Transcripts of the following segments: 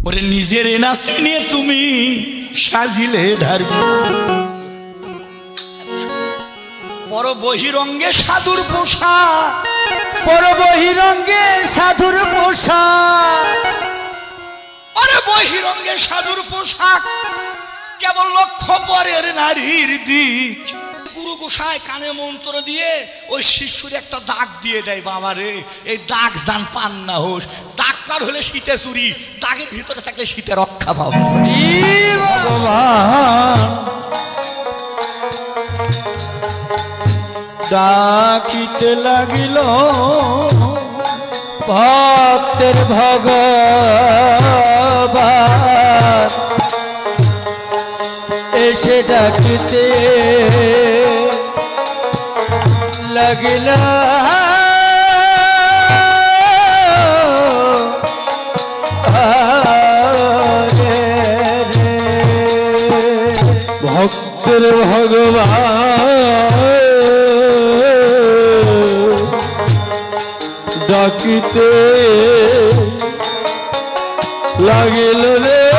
ওরে নিজের না চিনে তুমি সাজিলে ধারবি পর বহিরঙ্গে সাধুর পোশাক পর বহিরঙ্গে সাধুর পোশাক ওরে বহিরঙ্গে সাধুর পোশাক কেবল লক্ষ্য পরের নারীর দিক গুরু গোসাই কানে মন্ত্র দিয়ে ওই শিশুর একটা দাগ দিয়ে দেয় বাবারে এই দাগ জান পান না হোস দাগ পার হলে শীতে চুরি দাগের ভিতরে থাকলে শীতে রক্ষা পাবো ভগবান ডাকিতে লাগিল ভক্তের ভগবান এসে ডাকিতে লাগিল ভক্তের ভগবান ডাকিতে লাগিল রে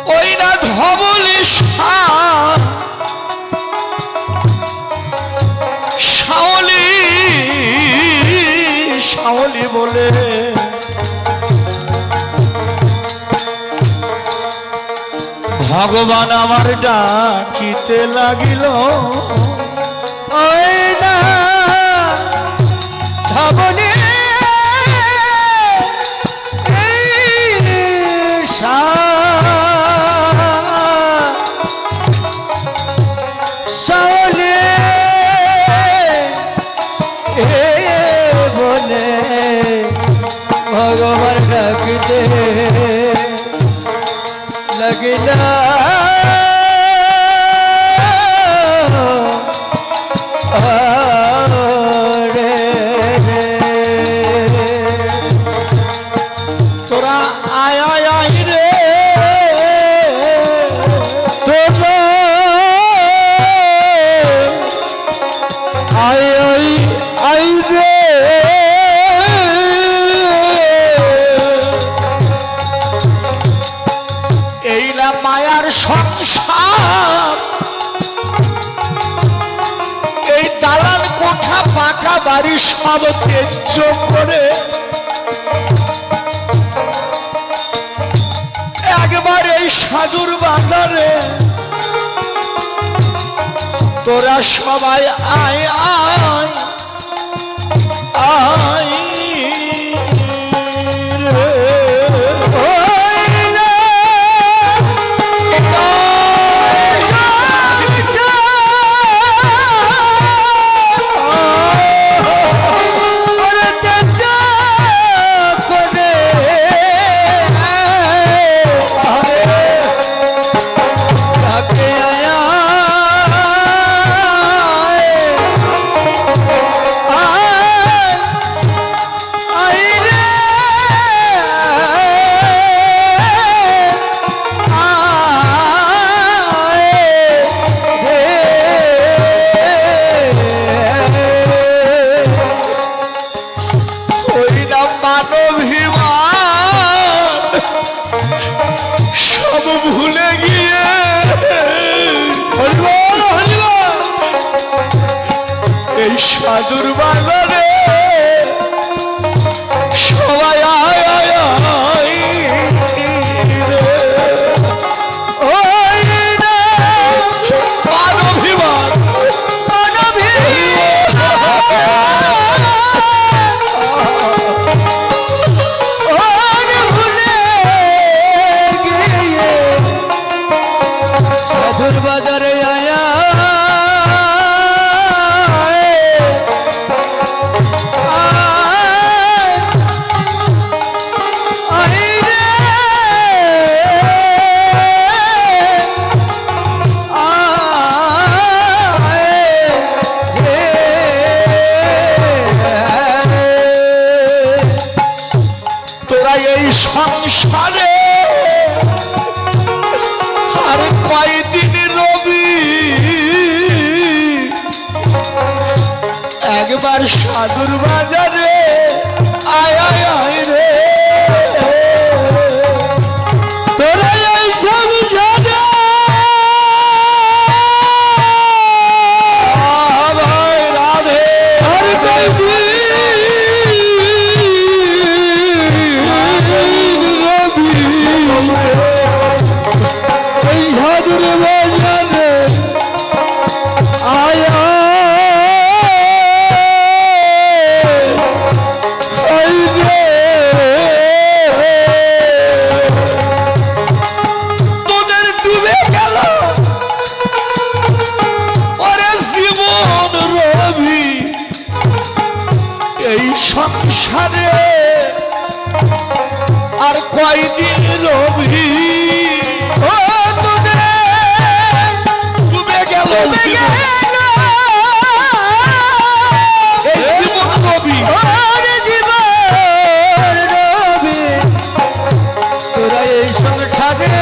ওই না ধবলি শাওলি শাওলি বলে ভগবান আমার ডাকিতে লাগিল ওই না ধবলি শাওলি বলে ভগবান ডাকিতে লাগিল তোরা আয় আয় আয় রে তোরা আয় আয় আয় রে এই না মায়ার সংসার এই দালান কোঠা পাকা বাড়ি সব ত্যায্য করে একবার এই সাধুর বাজারে তোরা সবাই আয় আয় আয় আমার সাধুর বাজারে আয় আয় আয় রে তোরা এই সব জানে ভাই রাধে আর এই সাধুর বাজারে আয় সংসারে আর কয়দিন রবি ও তোদের ডুবে গেল রবি রবি তোরা এই সংসারে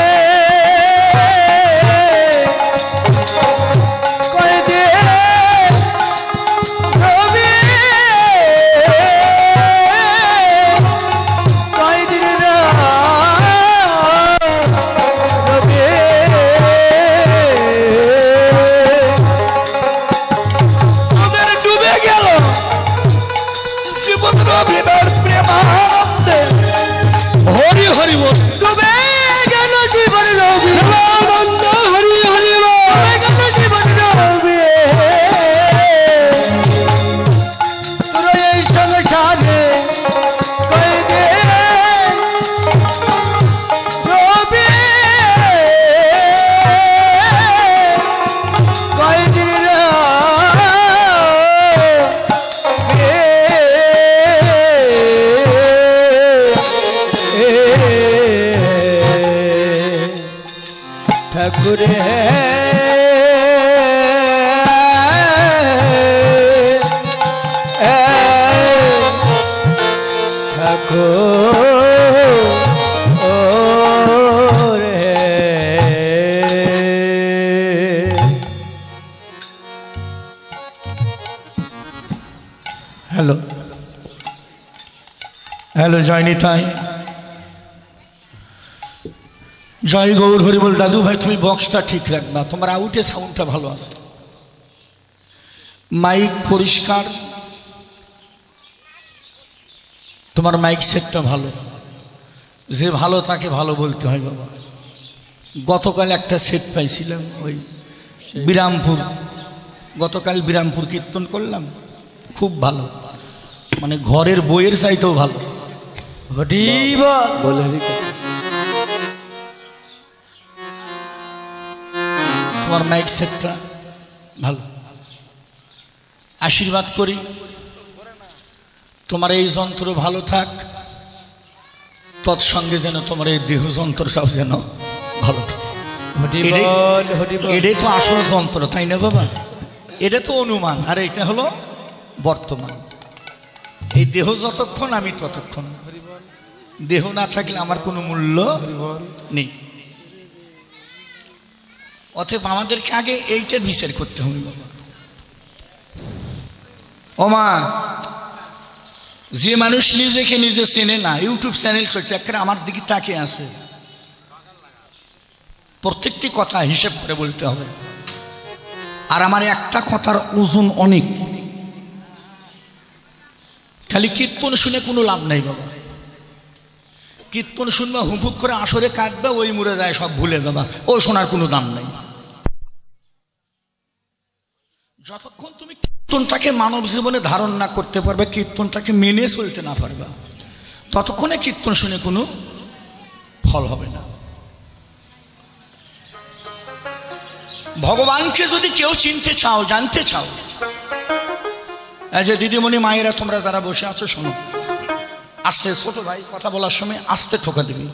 ঠাকুর ঠাকুর হ্যালো হ্যালো জয়নিতাই জয় গৌর হরি বল। দাদু ভাই তুমি বক্সটা ঠিক রাখবা, তোমার আউটে সাউন্ডটা ভালো আছে, মাইক পরিষ্কার, তোমার মাইক সেটটা ভালো, যে ভালো তাকে ভালো বলতে হয় বাবা। গতকাল একটা সেট পাইছিলাম ওই বিরামপুর, গতকাল বিরামপুর কীর্তন করলাম, খুব ভালো, মানে ঘরের বইয়ের চাইতেও ভালো। তোমার মাইক সেটটা ভালো, আশীর্বাদ করি তোমার এই যন্ত্র ভালো থাক, তৎসঙ্গে যেন তোমার এই দেহ যন্ত্রটাও যেন ভালো থাকে। এটাই তো আসল যন্ত্র, তাই না বাবা? এটা তো অনুমান, আর এটা হলো বর্তমান। এই দেহ যতক্ষণ আমি ততক্ষণ, দেহ না থাকলে আমার কোনো মূল্য নেই। অতএব আমাদেরকে আগে এইটা বিচার করতে হবে বাবা। ওমা, যে মানুষ নিজেকে নিজে চেনে না, ইউটিউব চ্যানেল চলছে, একটা আমার দিকে তাকিয়ে আছে, প্রত্যেকটি কথা হিসেব করে বলতে হবে। আর আমার একটা কথার ওজন অনেক, খালি কীর্তন শুনে কোনো লাভ নাই বাবা। কীর্তন শুনবা, হুফুক করে আসরে কাটবা, ওই মুড়ে যায় সব ভুলে যাবা, ও শোনার কোনো দাম নাই। যতক্ষণ তুমি কীর্তনটাকে মানব জীবনে ধারণ না করতে পারবে, কীর্তনটাকে মেনে চলতে না পারবে, ততক্ষণে কীর্তন শুনে কোনো ফল হবে না। ভগবানকে যদি কেউ চিনতে চাও, জানতে চাও, এই যে দিদিমণি মায়েরা তোমরা যারা বসে আছো শোনো, আস্তে, ছোট ভাই কথা বলার সময় আস্তে ঠোকা দিবি।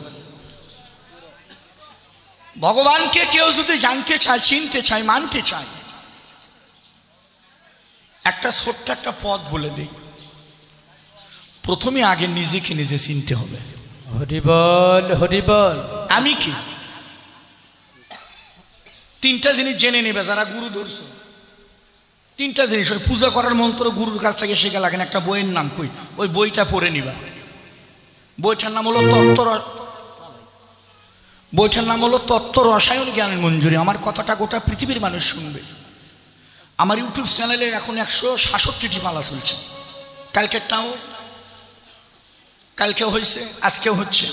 ভগবানকে কেউ যদি জানতে চায়, চিনতে চায়, মানতে চায়, একটা ছোট্ট একটা পথ বলে দিই। প্রথমে আগে নিজেকে নিজে চিনতে হবে। হরি বল, হরি বল। আমি কি? তিনটা জিনিস জেনে নেবে যারা গুরু ধরছো, তিনটা জিনিস, ওই পূজা করার মন্ত্র গুরুর কাছ থেকে শেখা লাগে না। একটা বইয়ের নাম কই, ওই বইটা পড়ে নিবা। বইটার নাম হলো তত্ত্ব রসায়ন জ্ঞান মঞ্জুরি। আমার কথাটা গোটা পৃথিবীর মানুষ শুনবে। আমার ইউটিউব চ্যানেলে এখন 166টি পালা চলছে। কালকেও হয়েছে, আজকেও হচ্ছে।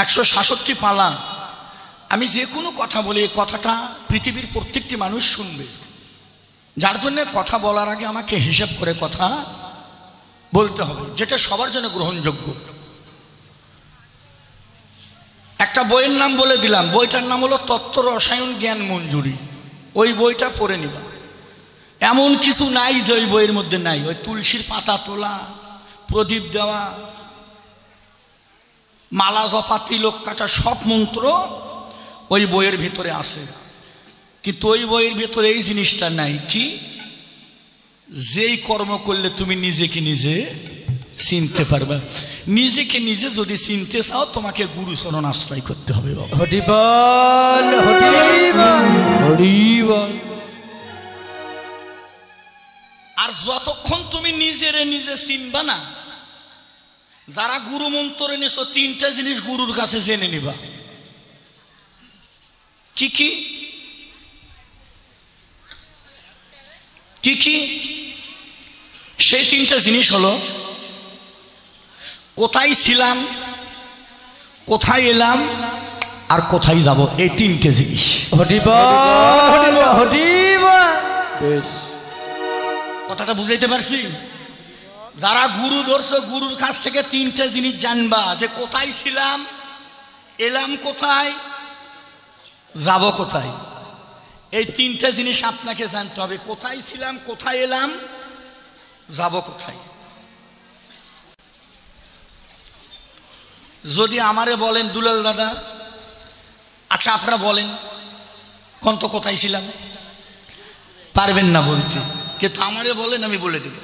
166টি পালা। আমি যে কোনো কথা বলি, এই কথাটা পৃথিবীর প্রত্যেকটি মানুষ শুনবে। যার জন্য কথা বলার আগে আমাকে হিসাব করে কথা বলতে হবে, যেটা সবার জন্য গ্রহণযোগ্য। একটা বইয়ের নাম বলে দিলাম, বইটার নাম হলো তত্ত্ব রসায়ন জ্ঞান মঞ্জুরি। ওই বইটা পড়ে নিবা। এমন কিছু নাই যে ওই বইয়ের মধ্যে নাই। ওই তুলসীর পাতা তোলা, প্রদীপ দেওয়া, মালা জপা, তিলক কাটা, সব মন্ত্র ওই বইয়ের ভিতরে আছে। কিন্তু ওই বইয়ের ভিতরে এই জিনিসটা নাই, কি? যেই কর্ম করলে তুমি নিজেকে নিজে চিনতে পারবে। নিজেকে নিজে যদি চিনতে চাও, তোমাকে গুরু চরণ আশ্রয় করতে হবে। হরি বল, হরি বল, হরি বল। আর যতক্ষণ তুমি নিজেরে নিজে চিনবা না, যারা গুরু মন্ত্র এনেছো, তিনটা জিনিস গুরুর কাছে জেনে নিবা। কি কি কি কি? সেই তিনটা জিনিস হলো, কোথায় ছিলাম, কোথায় এলাম, আর কোথায় যাব। এই তিনটে জিনিস। হরি বল, হরি বল। বেশ, কথাটা বুঝাইতে পারছি? যারা গুরু ধরছো, গুরুর কাছ থেকে তিনটে জিনিস জানবা, যে কোথায় ছিলাম, এলাম কোথায়, যাব কোথায়। এই তিনটা জিনিস আপনাকে জানতে হবে। কোথায় ছিলাম, কোথায় এলাম, যাব কোথায়। যদি আমারে বলেন, দুলাল দাদা, আচ্ছা আপনারা বলেন কোন তো কোথায় ছিলাম, পারবেন না বলতে। কিন্তু আমারে বলেন, আমি বলে দেব।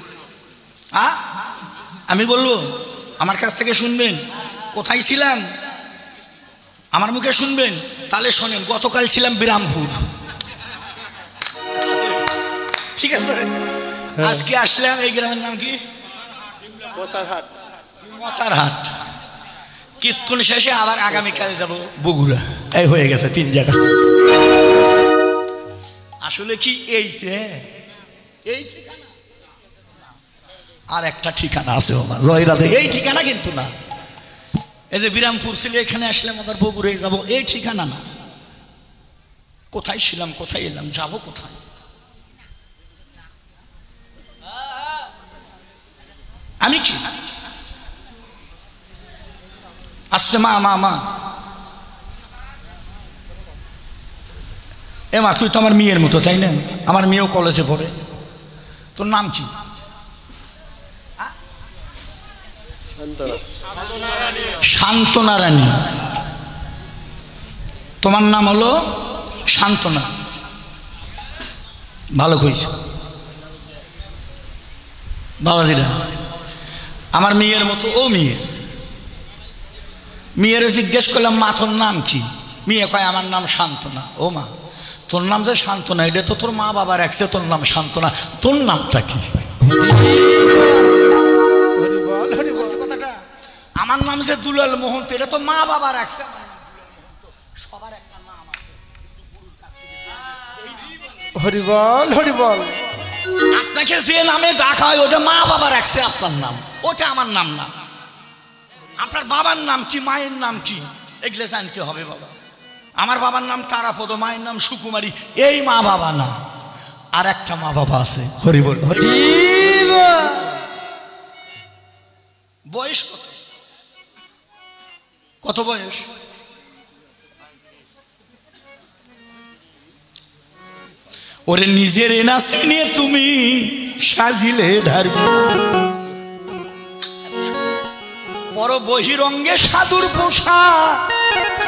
আমি বলবো, আমার কাছ থেকে শুনবেন কোথায় ছিলাম, আমার মুখে শুনবেন। তাহলে শোনেন, গতকাল ছিলাম বিরামপুর, ঠিক আছে? আজকে আসলাম, এই গ্রামের নাম কি? মশারহাট। কীর্তন শেষে আবার আগামীকাল যাব বগুড়া। এই হয়ে গেছে 3 জায়গা। আসলে কি এইটা এই ঠিকানা? আর একটা ঠিকানা আছে জয়রাধে, এই ঠিকানা কিন্তু না। এই যে বিরামপুর ছিল, এখানে আসলাম আবার বগুড়ায় যাব, এই ঠিকানা না। কোথায় ছিলাম, কোথায় এলাম, যাব কোথায়। আমি কি আসতে মা মা মা এ মা, তুই তো আমার মেয়ের মতো, তাই না? আমার মেয়েও কলেজে পড়ে। তোর নাম কি? শান্তনা রানী। তোমার নাম হলো শান্তনা। ভালো কইছ বাবাজিরা। আমার মেয়ের মতো ও মেয়ের জিজ্ঞেস করলাম, মা তোর নাম কি? মেয়ে কয়, আমার নাম শান্তনা। ও মা, তোর নাম যে শান্তনা, এটা তো তোর মা বাবা রাখছে, তোর নাম শান্তনা, তোর নামটা কি? কথাটা, আমার নাম যে দুলাল মোহন্ত, এটা তো মা বাবা রাখছে। সবার একটা নাম আছে। হরি বল, হরি বল। আপনাকে যে নামে ডাকা হয়, ওটা মা বাবা রাখছে আপনার নাম, ওটা আমার নাম না। আপনার বাবার নাম কি, মায়ের নাম কি, এগুলো জানতে হবে বাবা। আমার বাবার নাম তারাপদ, মায়ের নাম সুকুমারী, এই মা বাবা না, আর একটা মা বাবা আছে। হরি বল, হরি। বয়স কত? কত বয়স? ওরে নিজের না চিনে তুমি সাজিলে ধারবি, পর বহিরঙ্গে সাধুর পোশাক,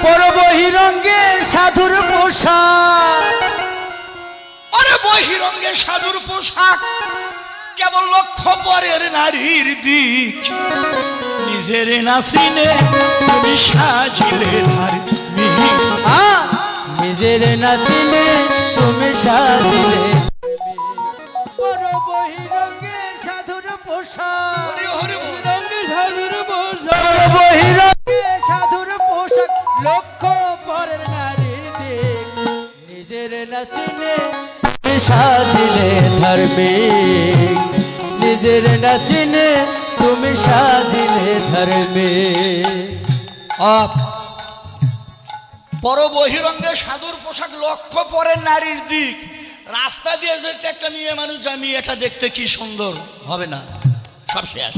পর বহিরঙ্গে সাধুর পোশাক। ওরে বহিরঙ্গে সাধুর পোশাক, কেবল লক্ষ্য পরের নারীর দিক। নিজের না চিনে তুমি সাজিলে ধারবি, নিজের না চিনে তুমি সাজিলে। সাজিলে ধার্মিক, নিজের না চিনে তুমি সাজিলে ধার্মিক। পর বহিরঙ্গে সাধুর পোশাক লক্ষ্য পরে নারীর দিক। রাস্তা দিয়ে যদি একটা মেয়ে মানুষ যায়, মেয়েটা দেখতে কি সুন্দর হবে না, সব শেষ।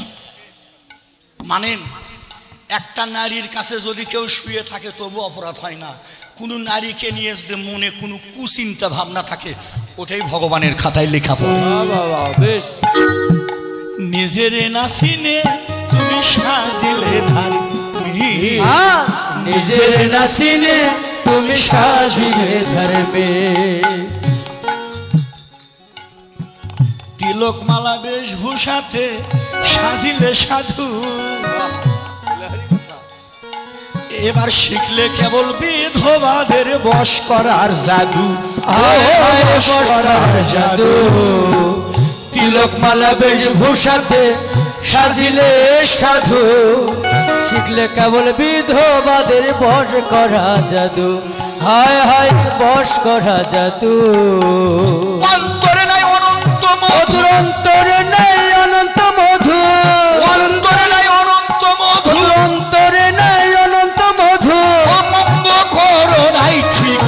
মানেন, একটা নারীর কাছে যদি কেউ শুয়ে থাকে তবু অপরাধ হয় না। কোনো নারীকে নিয়ে যদি মনে কোনো কুচিন্তা ভাবনা থাকে, ওটাই ভগবানের খাতায় লেখা পড়ে। বেশ। নিজের না চিনে তুমি সাজিলে ধার্মিক, নিজের না চিনে তুমি সাজিলে ধার্মিক। তিলক মালা বেশভূষাতে সাজিলে সাধু, এবার শিখলে কেবল বিধবাদের বশ করার জাদু। বশ করার জাদু। তিলক মালা বেশভূষাতে সাজিলে সাধু, শিখলে কেবল বিধবাদের বশ করা জাদু। হায় হায় বশ করা জাদু। অন্তরে নাই অনন্ত মধু, অন্তরে নাই অনন্ত মধু, অন্তরে নাই অনন্ত মধু, অন্তরে নাই অনন্ত মধু। অমঙ্গ করো নাই ঠিক,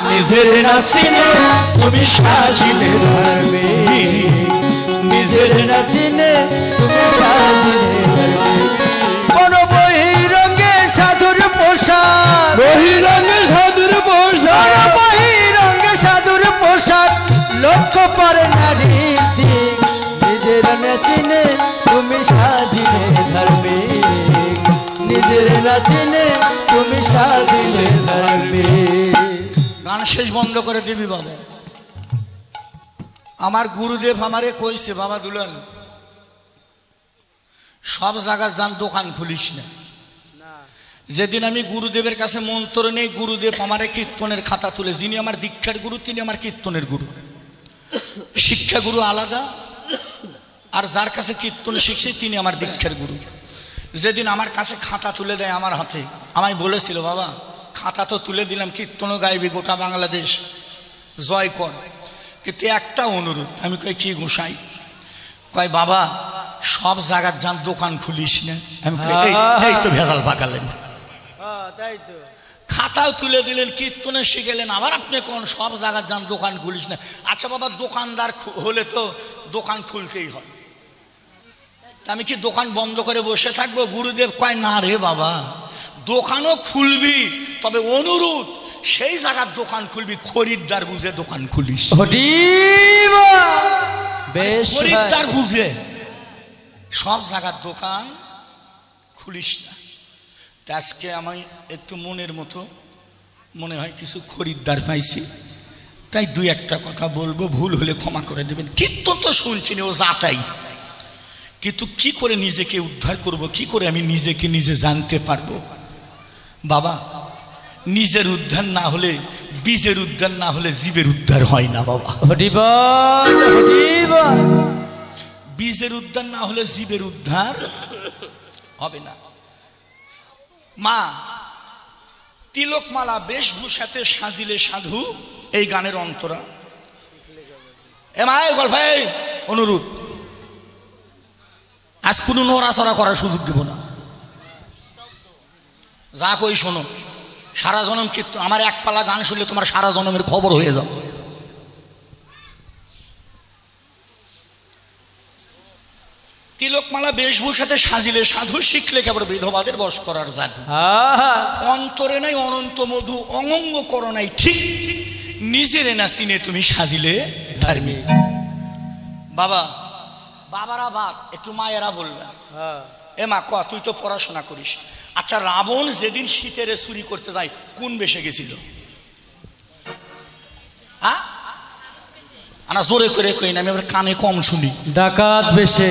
নিজের না চিনে তুমি সাজিলে ধার্মিক, নিজের না চিনে তুমি সাজিলে ধার্মিক। কোন বহিরঙ্গে সাধুর পোশাক, বহিরঙ্গে সাধুর পোশাক, বহিরঙ্গে সাধুর পোশাক লক্ষ্য পরে নারীর দিক। নিজের না চিনে তুমি সাজিলে ধার্মিক, নিজের না চিনে তুমি সাজিলে ধার্মিক। গান শেষ বন্ধ করে দিবি বাবা। আমার গুরুদেব আমারে কইছে, বাবা দুলাল, সব জায়গায় যান দোকান খুলিস না। যেদিন আমি গুরুদেবের কাছে মন্ত্র নেই, গুরুদেব আমারে কীর্তনের খাতা তুলে, যিনি আমার দীক্ষার গুরু তিনি আমার কীর্তনের গুরু। শিক্ষা গুরু আলাদা, আর যার কাছে কীর্তন শিখছি তিনি আমার দীক্ষার গুরু। যেদিন আমার কাছে খাতা তুলে দেয় আমার হাতে, আমায় বলেছিল, বাবা খাতা তো তুলে দিলাম, কীর্তনও গাইবি গোটা বাংলাদেশ জয় কর, কিন্তু একটা অনুরোধ। আমি কই কি গোসাই? কয় বাবা সব জায়গার যান দোকান খুলিস না। আমি এই তো ভেজাল পাকালেন, খাতাও তুলে দিলেন, কীর্তনে শিখেলেন, আবার আপনি কোন সব জায়গার যান দোকান খুলিস না। আচ্ছা বাবা, দোকানদার হলে তো দোকান খুলতেই হয়, আমি কি দোকান বন্ধ করে বসে থাকবো? গুরুদেব কয় না রে বাবা, দোকানও খুলবি, তবে অনুরোধ সেই জায়গার দোকান খুলবি, খরিদ্দার বুঝে দোকান খুলিস। খরিদ্দার বুঝে সব জায়গার দোকান খুলিস না। আজকে আমি একটু মনের মতো মনে হয় কিছু খরিদ্দার পাইছি, তাই দুই একটা কথা বলবো, ভুল হলে ক্ষমা করে দেবেন। কীর্তন তো শুনছি ও যাটাই, কিন্তু কি করে নিজেকে উদ্ধার করব, কি করে আমি নিজেকে নিজে জানতে পারবো? বাবা, নিজের উদ্ধার না হলে, বীজের উদ্ধার না হলে জীবের উদ্ধার হয় না বাবা। বীজের উদ্ধার না হলে জীবের উদ্ধার হবে না। মা, তিলকমালা বেশভূষাতে সাজিলে সাধু, এই গানের অন্তরা। এ মা, গল্পাই অনুরোধ, আজ কোনো নড়াচড়া করার সুযোগ দেব না, যা কই শোনো। সারা জনম কীর্তন, আমার এক পালা গান শুনলে তোমার সারা জনমের খবর হয়ে যাও। তিলকমালা বেশভূষাতে সাজিলে সাধু, শিখলে কেবল বিধবাদের বশ করার জাদু। অন্তরে নাই অনন্ত মধু, অঙ্গ করো নাই ঠিক, নিজেরে না চিনে তুমি সাজিলে ধার্মিক। বাবা, বাবারা বাদ, একটু মায়েরা বলবে। এ মা, ক তুই তো পড়াশোনা করিস, আচ্ছা রাবণ যেদিন শীতের চুরি করতে যায় কোন বেশে গেছিল? আনা জোরে করে কই না, আমি আবার কানে কম শুনি। ডাকাত বেশে।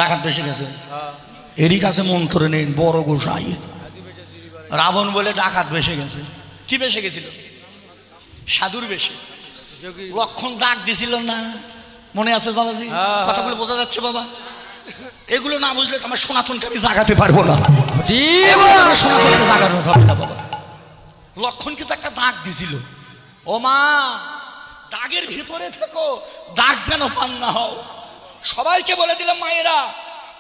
ডাকাত বেশে গেছে, এরই কাছে মন্ত্র নেই, বড় গোসাই। রাবণ বলে ডাকাত বেশে গেছে। কি বেশে গেছিল? সাধুর বেশে। লক্ষণ ডাক দিছিল না, মনে আছে বাবাজি? কথাগুলো বোঝা যাচ্ছে বাবা? এগুলো না বুঝলে তো আমার সনাতনকে আমি জাগাতে পারবো না, সনাতনকে জাগানো যাবে না বাবা। লক্ষণ কিন্তু একটা ডাক দিছিল, ও মা, দাগের ভিতরে থেকো, দাগ যেন পান না হও। সবাইকে বলে দিলাম মায়েরা,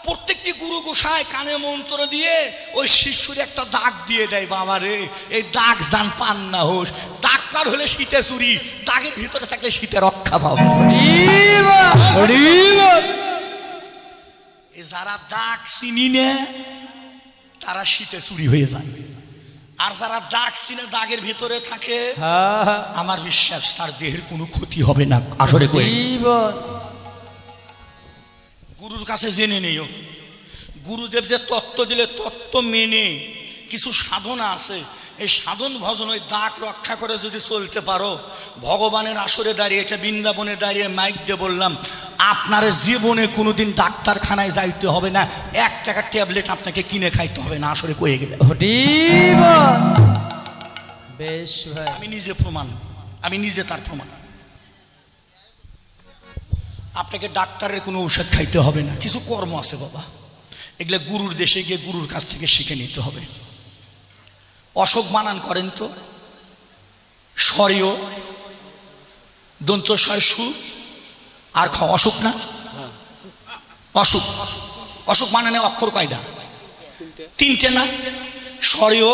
প্রত্যেকটি গুরু গোসাই কানে মন্ত্র দিয়ে ওই শিশুর একটা দাগ দিয়ে দেয়, বাবা রে এই দাগ যেন পান না হোস, দাগ পার হলে শীতে চুরি, দাগের ভিতরে থাকলে শীতে রক্ষা পাবো। যারা দাগ চিনি নে তারা শীতে চুরি হয়ে যায়, আর যারা দাগ চিনে দাগের ভিতরে থাকে আমার বিশ্বাস তার দেহের কোনো ক্ষতি হবে না। আসলে গুরুর কাছে জেনে নিও, গুরুদেব যে তত্ত্ব দিলে তত্ত্ব মেনে কিছু সাধনা আছে, এই সাধন ভজন ওই দাগ রক্ষা করে যদি চলতে পারো, ভগবানের আসরে দাঁড়িয়ে, এটা বৃন্দাবনে দাঁড়িয়ে মাইক দিয়ে বললাম, আপনার জীবনে কোনোদিন ডাক্তারখানায় যাইতে হবে না, 1 টাকার ট্যাবলেট আপনাকে কিনে খাইতে হবে না। আসরে কয়ে গেলে বেশ ভাই, আমি নিজে প্রমাণ, আমি নিজে তার প্রমাণ। আপনাকে ডাক্তারের কোনো ঔষধ খাইতে হবে না, কিছু কর্ম আছে বাবা, এগুলো গুরুর দেশে গিয়ে গুরুর কাছ থেকে শিখে নিতে হবে। অশোক বানান করেন তো, স্বরীয় দন্ত শু আর খ, অশোক না? অশোক, অশোক বানানে অক্ষর কয়টা? 3টে না? স্বরীয়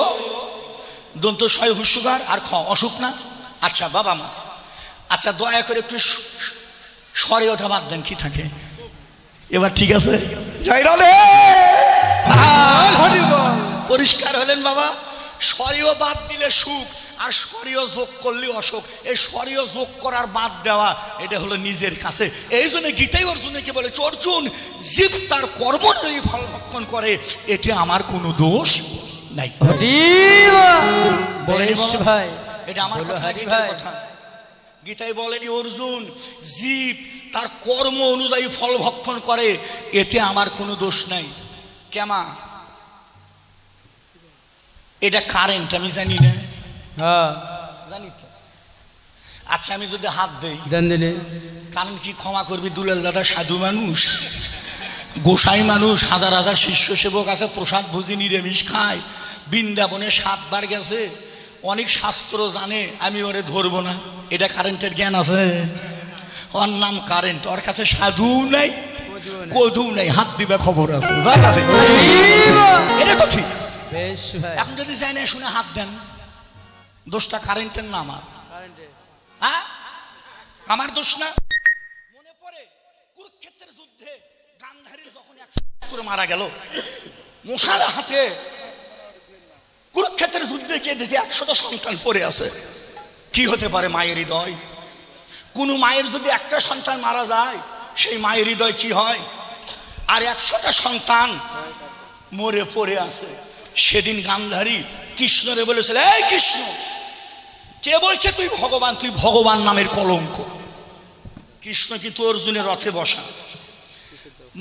দন্ত শয় হুস্যকার আর খ, অশোক না? আচ্ছা বাবা মা, আচ্ছা দয়া করে একটু স্বরীয়টা বাদ দেন, কি থাকে এবার? ঠিক আছে, পরিষ্কার হলেন বাবা। স্বরীয় বাদ দিলে সুখ, আর স্বরীয় যোগ করলে অসুখ। এই স্বরীয় যোগ করার বাদ দেওয়া, এটা হলো নিজের কাছে। এই জন্য গীতাই অর্জুনকে বলেছে, অর্জুন জীব তার কর্ম অনুযায়ী ফল ভক্ষণ করে, এতে আমার কোনো দোষ নাই। ভাই এটা আমার কথা, গীতার কথা। গীতায় বলেনি অর্জুন জীব তার কর্ম অনুযায়ী ফল ভক্ষণ করে, এতে আমার কোনো দোষ নাই। কেমা এটা কারেন্ট আমি জানি না, জানি তো। আচ্ছা আমি যদি হাত দেই, কারেন্ট কি ক্ষমা করবি? দুলাল দাদা সাধু মানুষ, গোসাই মানুষ, হাজার হাজার শিষ্য সেবক আছে, প্রসাদ ভোজি নিরামিষ খায়, বৃন্দাবনে 7 বার গেছে, অনেক শাস্ত্র জানে, আমি ওরে ধরবো না। এটা কারেন্টের জ্ঞান আছে? ওর নাম কারেন্ট, ওর কাছে সাধু নাই, কদু নাই, হাত দিবে খবর আছে। এটা তো ঠিক। এখন যদি যাই না শুনে হাত দেন, দোষটা কারেন্টের না আমার? হ্যাঁ, আমার দোষ না? মনে পড়ে কুরুক্ষেত্রের যুদ্ধে গান্ধারীর যখন 100 করে মারা গেল মশাল হাতে, কুরুক্ষেত্রের যুদ্ধে গিয়ে দেখি 100টা সন্তান পড়ে আছে। কি হতে পারে মায়ের হৃদয়? কোন মায়ের যদি একটা সন্তান মারা যায়, সেই মায়ের হৃদয় কি হয়? আর 100টা সন্তান মরে পড়ে আছে। সেদিন গান্ধারী কৃষ্ণরে বলেছিল, এই কৃষ্ণ, কে বলছে তুই ভগবান? তুই ভগবান নামের কলঙ্ক। কৃষ্ণ কিন্তু অর্জুনের রথে বসা,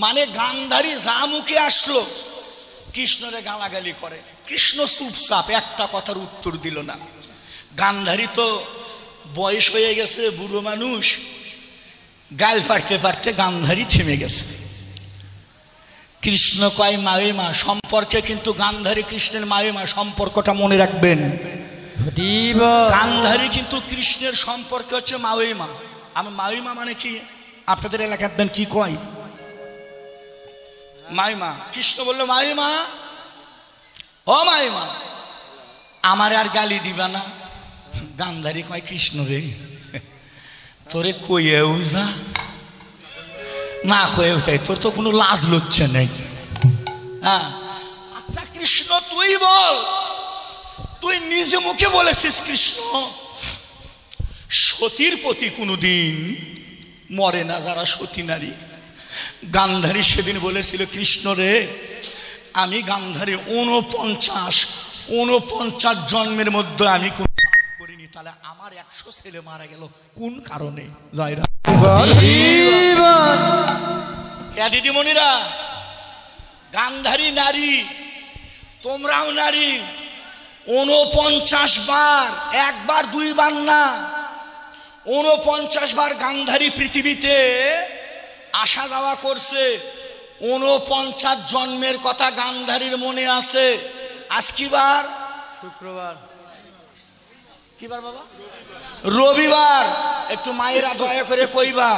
মানে গান্ধারী যা মুখে আসলো কৃষ্ণরে গালাগালি করে। কৃষ্ণ চুপচাপ, একটা কথার উত্তর দিল না। গান্ধারী তো বয়স হয়ে গেছে, বুড়ো মানুষ, গাল পাড়তে পারতে গান্ধারী থেমে গেছে। কৃষ্ণ কয় মায়ে মা, সম্পর্কে কিন্তু গান্ধারী কৃষ্ণের মায়ে মা, সম্পর্কটা মনে রাখবেন। গান্ধারী কিন্তু কৃষ্ণের সম্পর্কে হচ্ছে মায়ে মা। আমি মায়ে মা মানে কি আপনাদের এলাকার দেন কি কয়? মায়ে মা। কৃষ্ণ বললো মায়ে মা, ও মায়ে মা, আমার আর গালি দিবা না। গান্ধারী কয় কৃষ্ণ রে, তোরে কইয়েও যা না কয়েও তাই, তোর তো কোনো লাজ লজ্জা নেই। হ্যাঁ, আচ্ছা কৃষ্ণ তুই বল, তুই নিজে মুখে বলেছিস কৃষ্ণ সতীর প্রতি কোনোদিন মরে না যারা সতী নারী। গান্ধারী সেদিন বলেছিল, কৃষ্ণ রে, আমি গান্ধারী 49 জন্মের মধ্যে আমি কোন পাপ করিনি, তাহলে আমার 100 ছেলে মারা গেল কোন কারণে? জয়রা দিদিমণিরা, গান্ধারী নারী, তোমরাও নারী। 49 বার, 1 বার 2 বার না, 49 বার গান্ধারী পৃথিবীতে আসা যাওয়া করছে। 49 জন্মের কথা গান্ধারীর মনে আছে। আজ কি বার? শুক্রবার। কিবার বাবা? রবিবার। একটু মায়েরা দয়া করে কইবা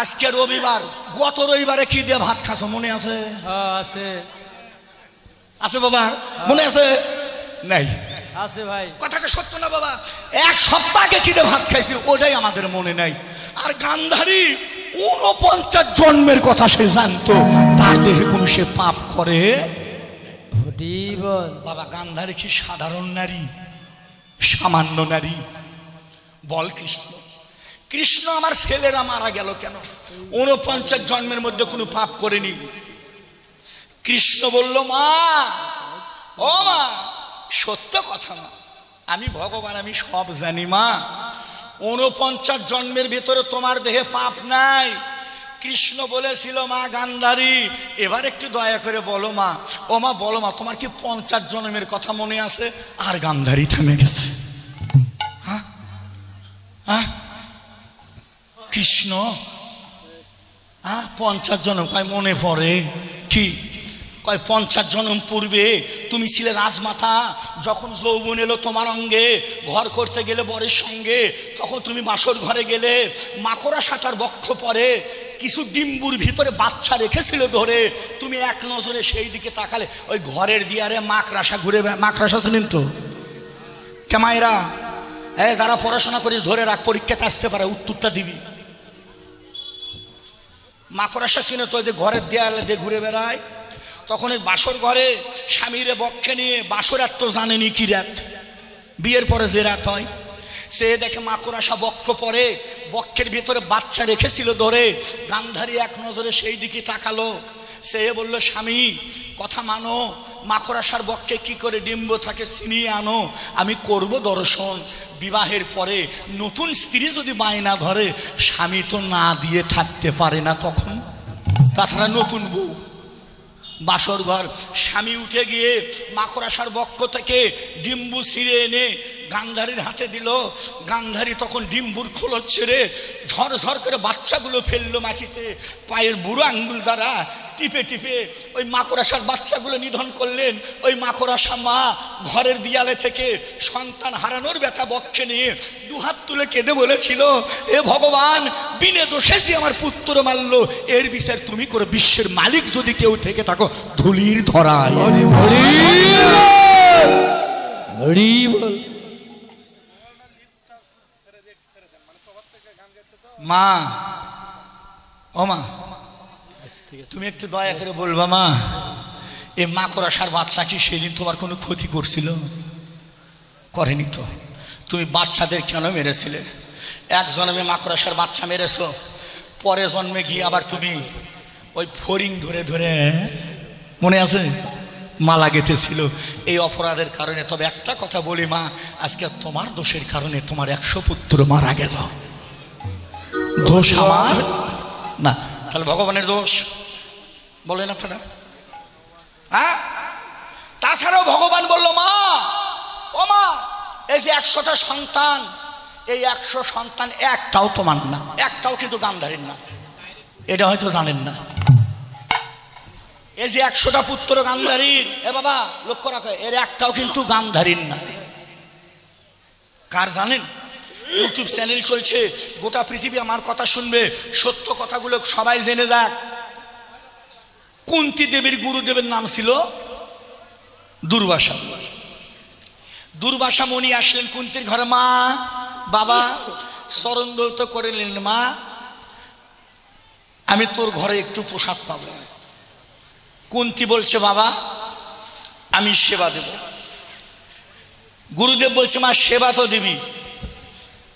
আজকে রবিবার, গত রবিবারে কি দিয়ে ভাত খাসো মনে আছে? হ্যাঁ আছে। আছে বাবা? মনে আছে? নাই আছে ভাই। কথাটা সত্য না বাবা? এক সপ্তাহ আগে কি দিয়ে ভাত খাইছি ওটাই আমাদের মনে নাই। আর গান্ধারী 49 জন্মের কথা সে জানতো, তার দেহে কোনো সে পাপ করে বল বাবা। গান্ধারী কি সাধারণ নারী? সামান্য নারী? বল কৃষ্ণ। কৃষ্ণ আমার ছেলেরা মারা গেল কেন? 49 জন্মের মধ্যে কোনো পাপ করেনি। কৃষ্ণ বলল মা, ও মা, সত্য কথা মা, আমি ভগবান, আমি সব জানি মা। 49 জন্মের ভিতরে তোমার দেহে পাপ নাই। কৃষ্ণ বলেছিল মা গান্ধারী এবার একটু দয়া করে বলো মা। ও মা বলো মা, তোমার কি 50 জন্মের কথা মনে আছে? আর গান্ধারী থেমে গেছে। হ্যাঁ হ্যাঁ কৃষ্ণ 50 জন্ম কয় মনে পড়ে কি? কয় 50 জন্ম পূর্বে তুমি ছিলে রাজমাতা, যখন যৌবন এলো তোমার অঙ্গে, ঘর করতে গেলে বরের সঙ্গে, তখন তুমি বাসর ঘরে গেলে, মাকড়া সাঁটার বক্ষ পরে কিছু ডিম্বুর ভিতরে বাচ্চা রেখেছিল ধরে, তুমি এক নজরে সেই দিকে তাকালে, ওই ঘরের দিয়ারে মাকড়াসা ঘুরে, মাকড়াসা ছিলেন তো কেমাইরা? যারা পড়াশোনা করিস ধরে রাখ, পরীক্ষাতে আসতে পারে, উত্তরটা দিবি। মাকড়াসা ছিল তো যে ঘরের দেয়ালে দিয়ে ঘুরে বেড়ায়, তখন ওই বাসর ঘরে স্বামীরে বক্ষে নিয়ে, বাসর রাত তো জানেনি কি রাত, বিয়ের পরে যে রাত হয়, সে দেখে মাকড়াসা বক্ষ পরে, বক্ষের ভিতরে বাচ্চা রেখেছিল ধরে। গান্ধারী এক নজরে সেই দিকে তাকালো, সে বলল স্বামী কথা মানো, মাকড়াসার বক্ষে কি করে ডিম্ব থাকে ছিনিয়ে আনো, আমি করব দর্শন। বিবাহের পরে নতুন স্ত্রী যদি বায়না ধরে, স্বামী তো না দিয়ে থাকতে পারে না তখন, তাছাড়া নতুন বউ। বাসর ঘর, স্বামী উঠে গিয়ে মাকড়াসার বক্ষ থেকে ডিম্বু ছিঁড়ে এনে গান্ধারীর হাতে দিল। গান্ধারী তখন ডিম্বুর খোলস ছেড়ে ঝরঝর করে বাচ্চাগুলো ফেললো মাটিতে, পায়ের বুড়ো আঙ্গুল দ্বারা টিপে টিপে ওই মাকড়াসার বাচ্চাগুলো নিধন করলেন। ওই মাকড়াসা মা ঘরের দিয়ালে থেকে সন্তান হারানোর ব্যথা বক্ষে নিয়ে দুহাত তুলে কেঁদে বলেছিল, এ ভগবান, বিনে দোষে যে আমার পুত্র মারলো, এর বিচার তুমি করে, বিশ্বের মালিক যদি কেউ থেকে থাকো ধুলির ধরায়। মা, ও মা, তুমি একটু দয়া করে বলবা মা, এ মাকড়াসার বাচ্চা কি সেদিন তোমার কোনো ক্ষতি করছিল? করেনি তো। তুমি বাচ্চাদের কেন মেরেছিলে? এক জন্মে মাকড়াসার বাচ্চা মেরেছ, পরে জন্মে গিয়ে আবার তুমি ওই ফড়িং ধরে ধরে, মনে আছে, মালা গেঁথেছিল এই অপরাধের কারণে। তবে একটা কথা বলি মা, আজকে তোমার দোষের কারণে তোমার 100 পুত্র মারা গেল। দোষ আমার না, তাহলে ভগবানের দোষ বলেন আপনারা? হ্যাঁ, তাছাড়াও ভগবান বলল মা, ও মা, এই যে 100টা সন্তান, এই 100 সন্তান একটাও তোমার না, একটাও কিন্তু গান্ধারীর না, এটা হয়তো জানেন না। এই যে 100টা পুত্র গান্ধারীর, এ বাবা লক্ষ্য রাখো, এর একটাও কিন্তু গান্ধারীর না। কার জানেন? ইউটিউব চ্যানেল চলছে, গোটা পৃথিবী আমার কথা শুনবে, সত্য কথাগুলো সবাই জেনে যাক। কুন্তী দেবীর গুরুদেবের নাম ছিল দুর্বাসা। দুর্বাসা মুনি আসলেন কুন্তীর ঘরে, মা বাবা চরণ ধৌত করে নিলেন, মা আমি তোর ঘরে একটু প্রসাদ পাবো। কুন্তী বলছে বাবা আমি সেবা দেব। গুরুদেব বলছে মা সেবা তো দিবি,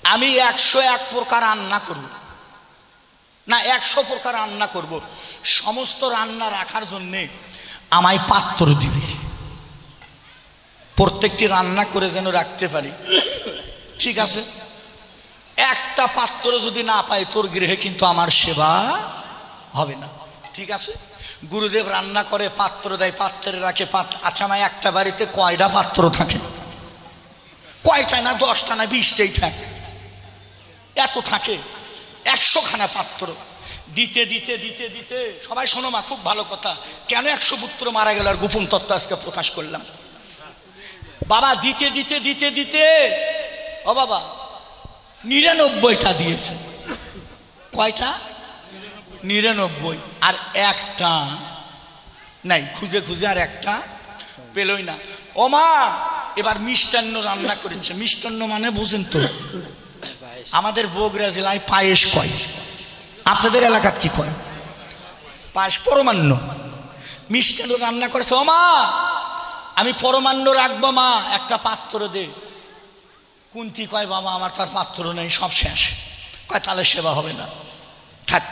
আমি 101 প্রকার রান্না করব না, 100 প্রকার রান্না করব, সমস্ত রান্না রাখার জন্যে আমায় পাত্র দিবি, প্রত্যেকটি রান্না করে যেন রাখতে পারি। ঠিক আছে, একটা পাত্র যদি না পাই তোর গৃহে কিন্তু আমার সেবা হবে না। ঠিক আছে, গুরুদেব রান্না করে পাত্র দেয়, পাত্রে রাখে। আচ্ছা মা, একটা বাড়িতে কয়টা পাত্র থাকে? কয়টা না 10টা না 20টাই থাকে, এত থাকে, 100 খানা পাত্র। দিতে দিতে দিতে দিতে, সবাই শোনো মা, খুব ভালো কথা, কেন 100 পুত্র মারা গেল আর গোপন তত্ত্ব আজকে প্রকাশ করলাম। বাবা দিতে দিতে দিতে দিতে ও বাবা 99টা দিয়েছে। কয়টা? 99। আর একটা নাই, খুঁজে খুঁজে আর একটা পেলই না। ও মা এবার মিষ্টান্ন রান্না করেছে। মিষ্টান্ন মানে বুঝেন তো, আমাদের বগুড়া জেলায় পায়েস কয়, আপনাদের এলাকার কি কয়? পায়েস, পরমান্ন। মিষ্টান্ন রান্না করেছে। ও মা আমি পরমান্ন রাখবো মা, একটা পাত্র দে। কুন্তি কয় বাবা আমার তার পাত্র নেই, সব শেষ। কয় তাহলে সেবা হবে না, থাক।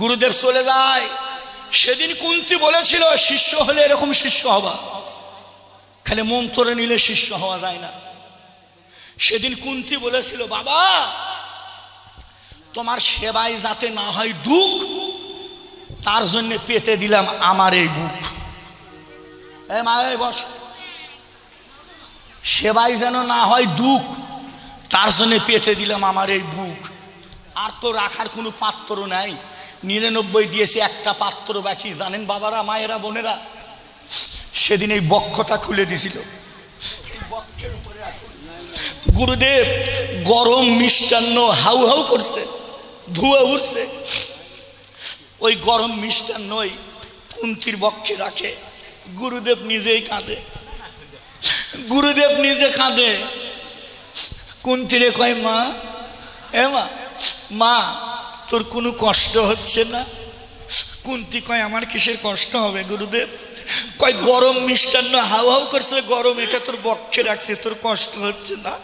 গুরুদেব চলে যায়। সেদিন কুন্তি বলেছিল শিষ্য হলে এরকম শিষ্য হবা, খালি মন্ত্র নিলে শিষ্য হওয়া যায় না। সেদিন কুন্তি বলেছিল বাবা তোমার সেবায় যাতে না হয় দুঃখ, তার জন্য পেতে দিলাম আমার এই বুক। এ মা এই বস, সেবায় যেন না হয় দুঃখ, তার জন্য পেতে দিলাম আমার এই বুক। আর তো রাখার কোনো পাত্র নাই, 99 দিয়েছে, একটা পাত্র বাকি। জানেন বাবারা, মায়েরা, বোনেরা, সেদিন এই বক্ষটা খুলে দিছিল। গুরুদেব গরম মিষ্টান্ন হাউ হাউ করছে, ধুয়ে উঠছে। ওই গরম মিষ্টান্নই কুন্তির বক্ষে রাখে। গুরুদেব নিজেই কাঁদে, গুরুদেব নিজে কাঁদে। কুন্তিরে কয় মা, এ মা, মা তোর কোনো কষ্ট হচ্ছে না? কুন্তি কয় আমার কিসের কষ্ট হবে গুরুদেব? কয় গরম মিষ্টান্ন হাউ হাউ করছে, গরম এটা তোর বক্ষে রাখছে, তোর কষ্ট হচ্ছে না?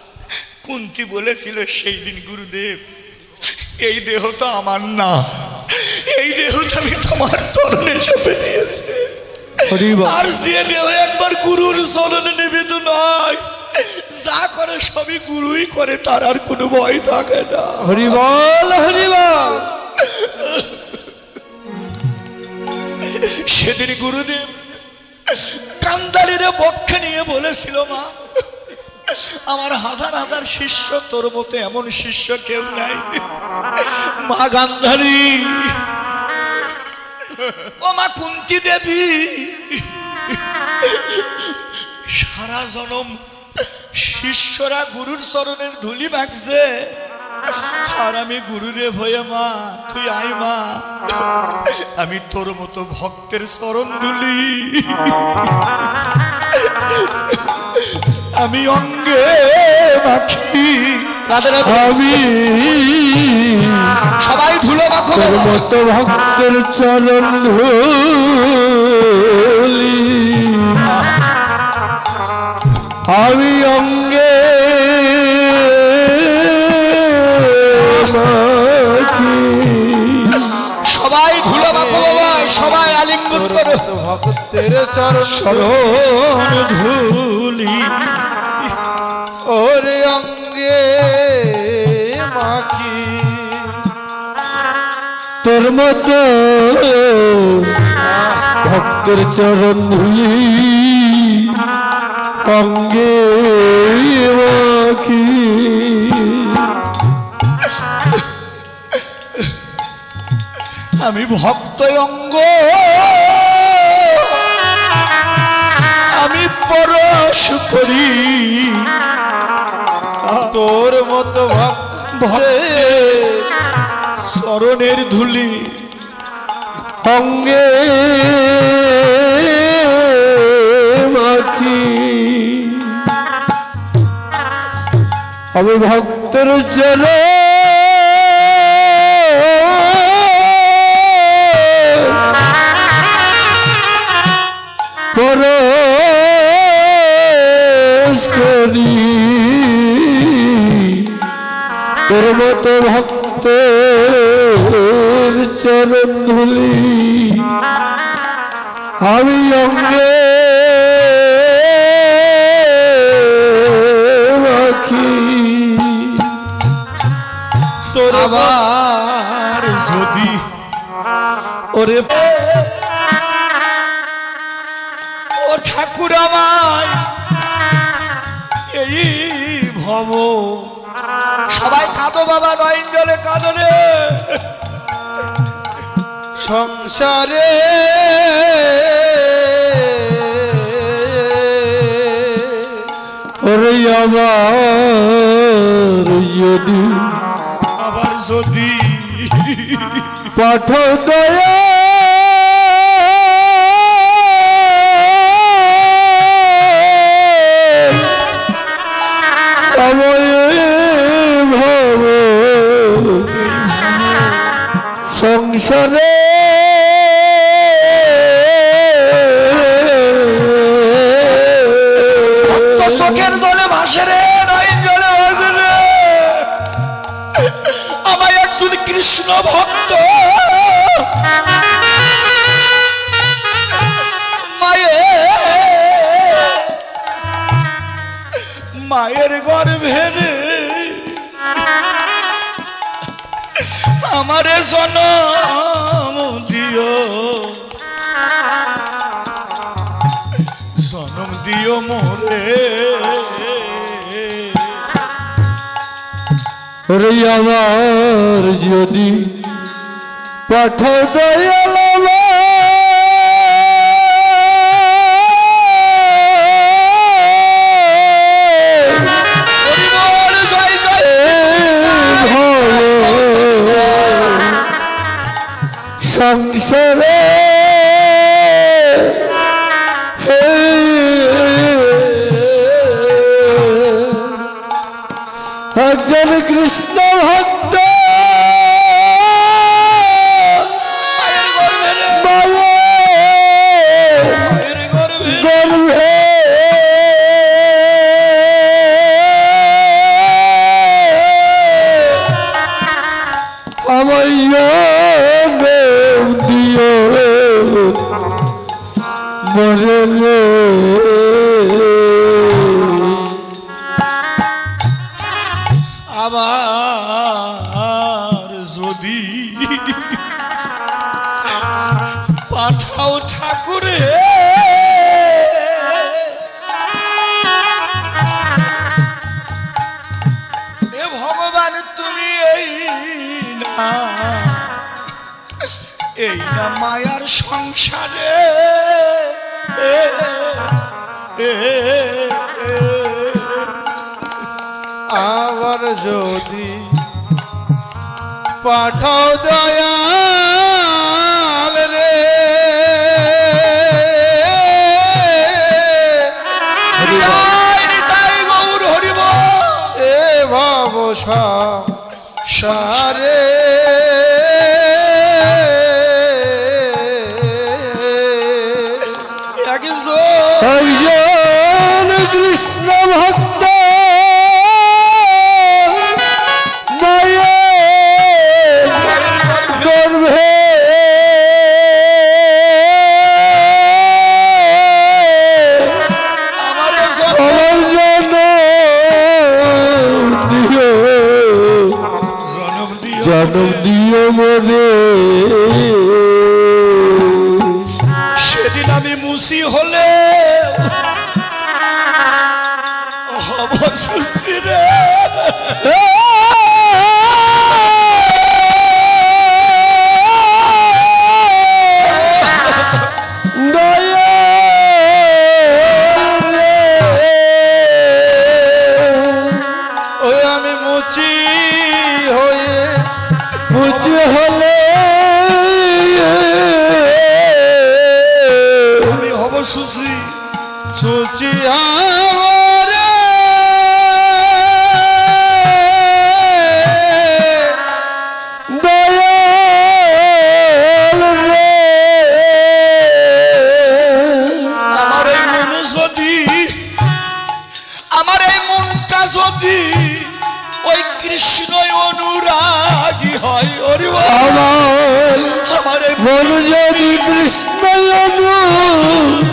কুন্তি বলেছিল সেই দিন গুরুদেব এই দেহ তো আমার না, এই দেহটা আমি তোমার চরণে সঁপে দিয়েছি। আর যে দেহ একবার গুরুর চরণে নিবেদন হয়, যা করে সবই গুরুই করে, তার আর কোনো ভয় থাকে না। হরিবল হরিবল। সেদিন গুরুদেব কান্দারির বক্ষে নিয়ে বলেছিল মা আমার হাজার হাজার শিষ্য, তোর মতো এমন শিষ্য কেউ নাই। মা গান্ধারী, ও মা কুন্তি দেবী, সারা জনম শিষ্যরা গুরুর চরণের ধুলি মাখছে, আর আমি গুরুদেব হয়ে মা তুই আই মা, আমি তোর মতো ভক্তের চরণ ধুলি আমি অঙ্গে মাখি। আমি সবাই ধুলো মাখো, তোর মতো ভক্তের চরণ ধুলি আমি অঙ্গে মাখি। সবাই ধুলো মাখো বাবা, সবাই আলিঙ্গন করো, ভক্তের চরণ ধুলি ওরে অঙ্গে মাখি। তোর মতো ভক্তের চরণ ধুলি অঙ্গে মাখি। আমি ভক্ত অঙ্গ আমি পরশ করি, তোর মতো ভক্তের চরণের ধুলি অঙ্গে মাখি। আমি ভক্তের চরণ পরশ করি, তোর মতো ভক্তের চরণ ধুলি আমি অঙ্গে রাখি। তোর আবার যদি ওরে ও ঠাকুর আমায় এই ভব, সবাই কাঁদো বাবা, নয়ন জলে কাঁদো রে। সংসারে ওরে আমার যদি আবার যদি পাঠাও দয়া সংসারে চোখের দলে ভাসে রে নয়ন জলে ভাসে রে আমার একজন কৃষ্ণ ভক্ত মায়ের গর্ভে রে আমারে জনম দিও মোরে ওরে আমার যদি পাঠাও দয়াল সংসারে একজন কৃষ্ণ ভক্ত গর্ভে মরে রে আবার যদি পাঠাও ঠাকুরে এ ভগবান তুমি এই না মায়ার সংসারে আবার যদি পাঠাও দয়াল রে গৌর হরিব এ ভাব সারে একজন কৃষ্ণ ভক্ত মায়ের গর্ভে আমার জন্য জন্ম দিও মরে সেদিন আমি মুসি হলে রে ওই আমি মুচি হলে আমি হব সুচি সুচি আমার এই মনটা যদি ওই কৃষ্ণ অনুরাগী হয় আমার মন যদি কৃষ্ণ অনুরাগী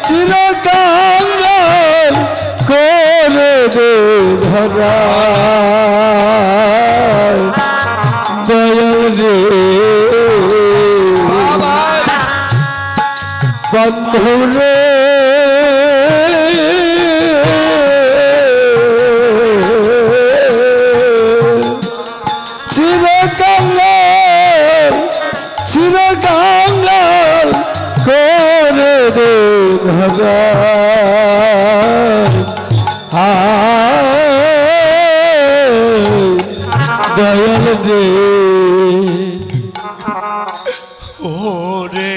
চিরকাল করে দে ধরা দয়াল রে বন্ধু রে করে দে ধরা দয়াল দে ওরে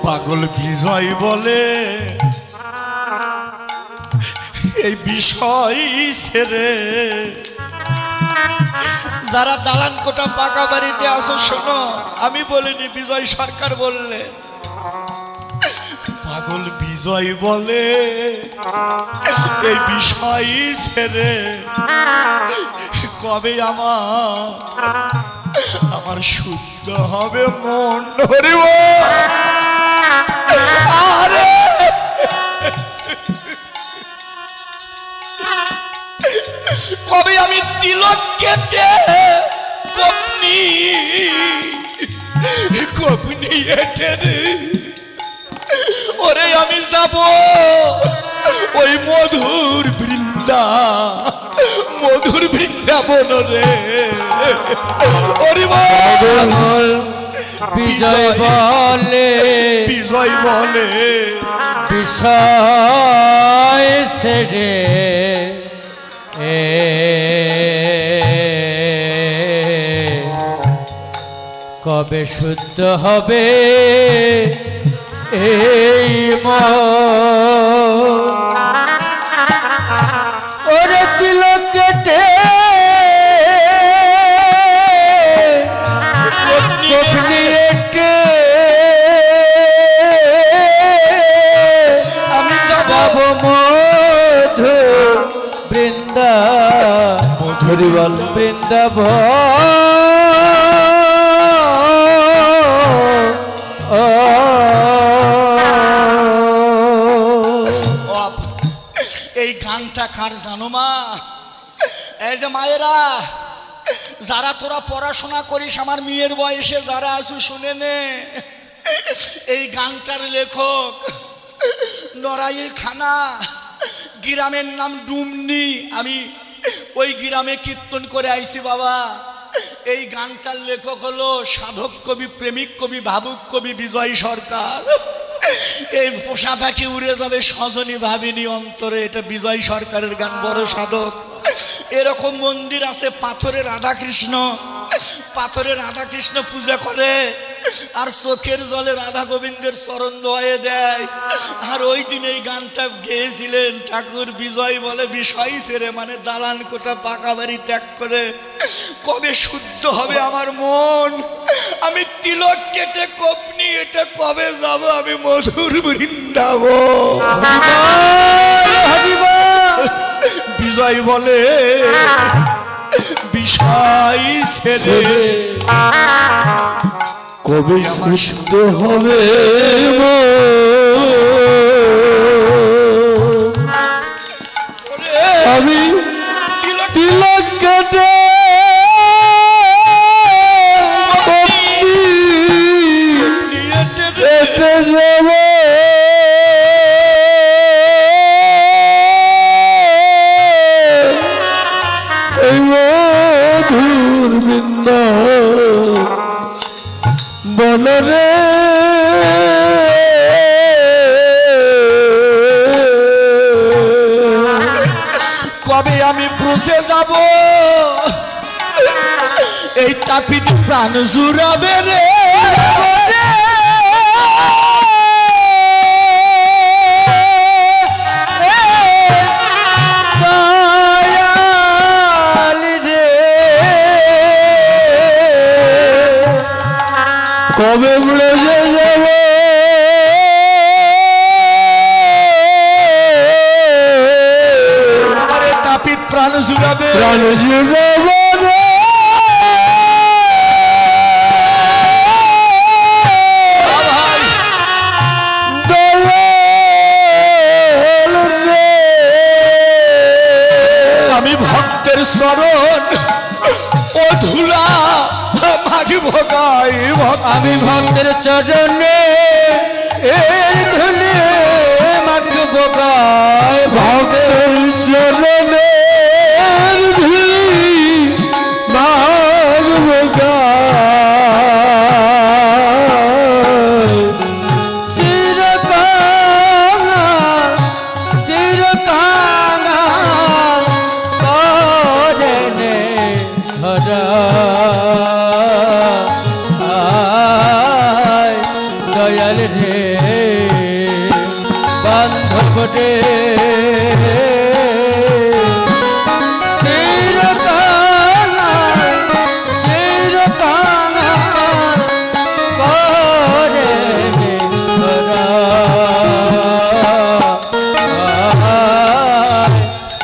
পাগল বিজয় বলে এই বিষয় ছেড়ে যারা দালান কোটা পাকা বাড়িতে আসো শোনো, আমি বলিনি, বিজয় সরকার বললে। পাগল বিজয় বলে এই বিষয় ছেড়ে কবে আমার শুদ্ধ হবে মন। হরিব আরে কবে আমি তিলক কেটে কপনি এটে ওরে আমি যাব ওই মধুর বৃন্দাবন রে। বিজয় বলে বিষয় ছেড়ে কবে শুদ্ধ হবে এই ওরে দিল কেটে আমি যাব মধু বৃন্দাবন। এই গানটা কার জানো মা? এই যে মায়েরা যারা তোরা পড়াশোনা করিস, আমার মেয়ের বয়সে যারা আসু শুনে নে, এই গানটার লেখক নড়াইল থানা, গ্রামের নাম ডুমনি। আমি ওই গ্রামে কীর্তন করে আইছি বাবা। এই গানটার লেখক হলো সাধক কবি, প্রেমিক কবি, ভাবুক কবি বিজয় সরকার। এই পোষা পাখি উড়ে যাবে সজনী ভাবিনি অন্তরে, এটা বিজয় সরকারের গান। বড় সাধক। এরকম মন্দির আছে পাথরে রাধা কৃষ্ণ পূজা করে, আর চোখের জলে রাধা গোবিন্দের চরণ ধোয়ে দেয়। আর ওই দিন এই গানটা গেয়েছিলেন ঠাকুর বিজয় বলে বিষয় ছেড়ে, মানে দালান কোটা পাকা বাড়ি ত্যাগ করে কবে শুদ্ধ হবে আমার মন। আমি তিলক কেটে কপনি এটা কবে যাব আমি মধুর বৃন্দাবন। বিজয় বলে বিষয় ছেড়ে কবে সুস্থ হবে আমি তিলক কেটে যাব এই মধুর বৃন্দাবন রে। কবে আমি ব্রুজে যাব এই তাপিত প্রাণ জুড়াবে রে। কবে ব্রজে যাব আমার তাপিত প্রাণ জুড়াবে রে। আমি ভক্তের শরণ ও ধুলা মাগিব গাই, আমি ভক্তের চরণে এর ধুলে মাগব গায়। ভক্তের চরণে ধুলি মাগব গায়। দয়াল রে বান্ধব রে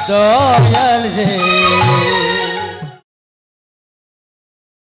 দয়াল রে